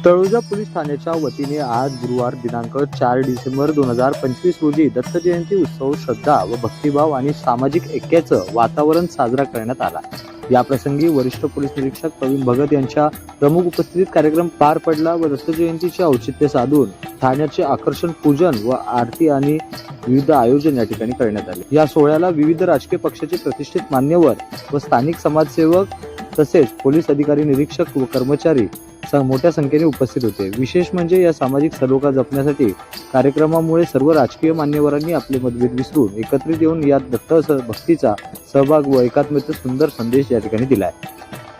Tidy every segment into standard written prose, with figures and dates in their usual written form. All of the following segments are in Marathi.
तळोजा पोलीस ठाण्याच्या वतीने आज गुरुवार दिनांक 4 डिसेंबर 2025 रोजी दत्त जयंती उत्सव श्रद्धा व भक्तिभाव आणि सामाजिक ऐक्याचं वातावरण साजरा करण्यात आला। या प्रसंगी वरिष्ठ पोलीस निरीक्षक प्रवीण भगत यांच्या प्रमुख उपस्थितीत कार्यक्रम पार पडला व दत्त जयंतीचे औचित्य साधून ठाण्याचे आकर्षण पूजन व आरती आणि विविध आयोजन या ठिकाणी करण्यात आले। या सोहळ्याला विविध राजकीय पक्षाचे प्रतिष्ठित मान्यवर व स्थानिक समाजसेवक तसेच पोलीस अधिकारी, निरीक्षक व कर्मचारी मोठ्या संख्येने उपस्थित होते। विशेष म्हणजे या सामाजिक सलोखा जपण्यासाठी कार्यक्रमामुळे सर्व राजकीय मान्यवरांनी आपले मतभेद विसरून एकत्रित येऊन या दत्त भक्तीचा सहभाग व एकात्मतेचा सुंदर संदेश या ठिकाणी दिलाय।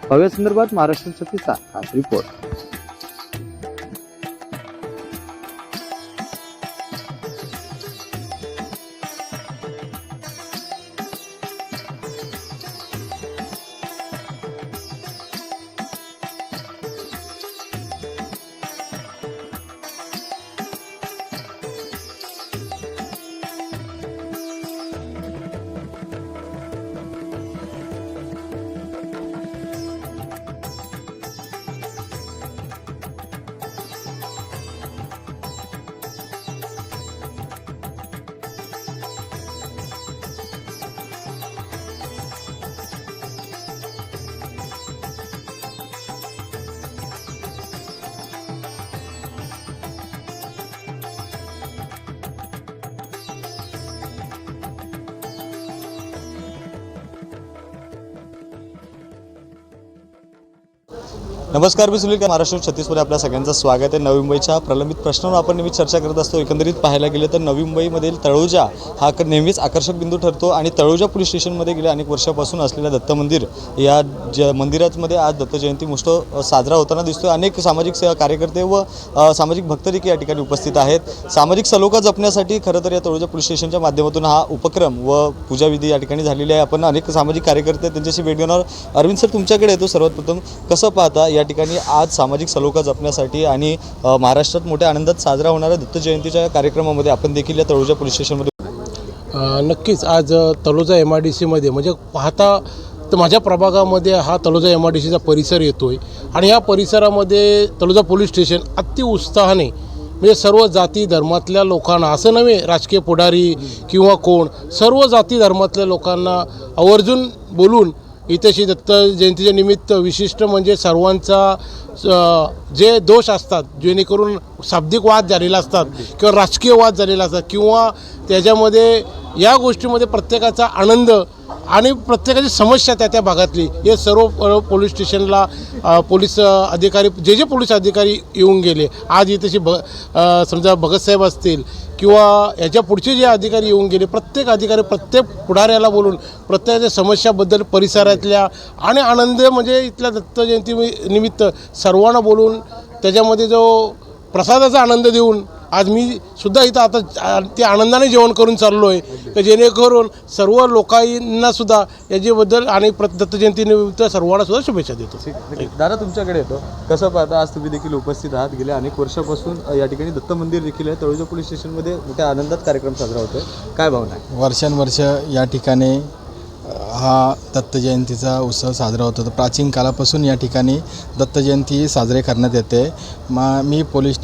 भव्य संदर्भात महाराष्ट्र छत्तीसचा खास रिपोर्ट। नमस्कार, मी सुनील महाराष्ट्र छत्तीसमध्ये आपल्या सगळ्यांचं स्वागत आहे। नवी मुंबईच्या प्रलंबित प्रश्नांवर आपण नेहमी चर्चा करत असतो। एकंदरीत पाहायला गेले तर नवी मुंबईमधील तळोजा हा नेहमीच आकर्षक बिंदू ठरतो आणि तळोजा पोलीस स्टेशनमध्ये गेल्या अनेक वर्षापासून असलेल्या दत्त मंदिर या मंदिरामध्ये आज दत्त जयंती उत्सव साजरा होताना दिसतोय। अनेक सामाजिक कार्यकर्ते व सामाजिक भक्त देखील या ठिकाणी उपस्थित आहेत। सामाजिक सलोखा जपण्यासाठी खरं तर या तळोजा पोलीस स्टेशनच्या माध्यमातून हा उपक्रम व पूजाविधी या ठिकाणी झालेली आहे। आपण अनेक सामाजिक कार्यकर्ते त्यांच्याशी भेट घेणार। अरविंद सर, तुमच्याकडे येतो। सर्वात प्रथम कसं पाहता या ठिकाणी आज सामाजिक सलोखा जपण्यासाठी आणि महाराष्ट्रात मोठ्या आनंदात साजरा होणाऱ्या दत्त जयंतीच्या कार्यक्रमामध्ये आपण देखील या तळोजा पोलीस स्टेशनमध्ये नक्कीच आज तळोजा MIDCमध्ये म्हणजे पाहता तर माझ्या प्रभागामध्ये हा तळोजा MIDCचा परिसर येतो आहे आणि या परिसरामध्ये तळोजा पोलीस स्टेशन अति उत्साहाने म्हणजे सर्व जाती धर्मातल्या लोकांना, असं नव्हे राजकीय पुढारी किंवा कोण, सर्व जाती धर्मातल्या लोकांना आवर्जून बोलून इथेशी दत्त जयंतीच्या निमित्त विशिष्ट म्हणजे सर्वांचा जे दोष असतात, जेणेकरून शाब्दिक वाद झालेला असतात किंवा राजकीय वाद झालेला असतात किंवा त्याच्यामध्ये या गोष्टीमध्ये प्रत्येकाचा आनंद आणि प्रत्येकाची समस्या त्या भागातली, हे सर्व पोलीस स्टेशनला पोलीस अधिकारी जे पोलीस अधिकारी येऊन गेले आज इथेशी समजा भगतसाहेब असतील किंवा याच्या पुढचे जे अधिकारी येऊन गेले, प्रत्येक अधिकारी प्रत्येक पुढाऱ्याला बोलून प्रत्येकाच्या समस्याबद्दल परिसरातल्या आणि आनंद म्हणजे इथल्या दत्त जयंती निमित्त सर्वांना बोलून त्याच्यामध्ये जो प्रसादाचा आनंद देऊन आज मी सुद्धा इथं आता ते आनंदाने जेवण करून चाललो आहे, तर जेणेकरून सर्व लोकांनासुद्धा याच्याबद्दल आणि दत्त जयंतीनिमित्त सर्वांना सुद्धा शुभेच्छा देतो। दादा, तुमच्याकडे येतो। कसं पाहता आज तुम्ही देखील उपस्थित आहात। गेल्या अनेक वर्षापासून या ठिकाणी दत्त मंदिर देखील आहे। तळोजा पोलीस स्टेशनमध्ये मोठ्या आनंदात कार्यक्रम साजरा होतोय, काय भावना आहे? वर्षानुवर्ष या ठिकाणी हा दत्त जयंतीचा उत्सव साजरा होतो। तर प्राचीन काळापासून या ठिकाणी दत्त जयंती साजरी करण्यात येते। मी पोलीस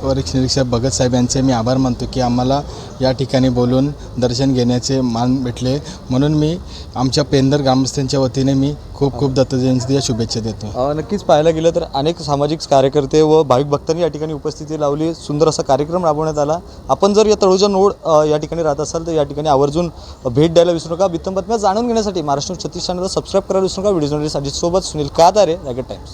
वरिष्ठ निरीक्षक भगत साहेब यांचे मी आभार मानतो की आम्हाला या ठिकाणी बोलून दर्शन घेण्याचे मान भेटले, म्हणून मी आमच्या पेंदर ग्रामस्थांच्या वतीने मी खूप खूप दत्त जयंतीच्या शुभेच्छा देतो। नक्कीच पाहायला गेलं तर अनेक सामाजिक कार्यकर्ते व भाविक भक्तांनी या ठिकाणी उपस्थिती लावली। सुंदर असा कार्यक्रम राबवण्यात आला। आपण जर या तळोजा नोड या ठिकाणी राहत असाल तर या ठिकाणी आवर्जून भेट द्यायला विसरू नका। बित्तम बातम्या जाणून घेण्यासाठी महाराष्ट्र छत्तीस चॅनलला सबस्क्राईब करायला विसरू नका। व्हिडिओ जर्नलिस्ट अजित सोबत सुनील कादारे, रायगड टाइम्स।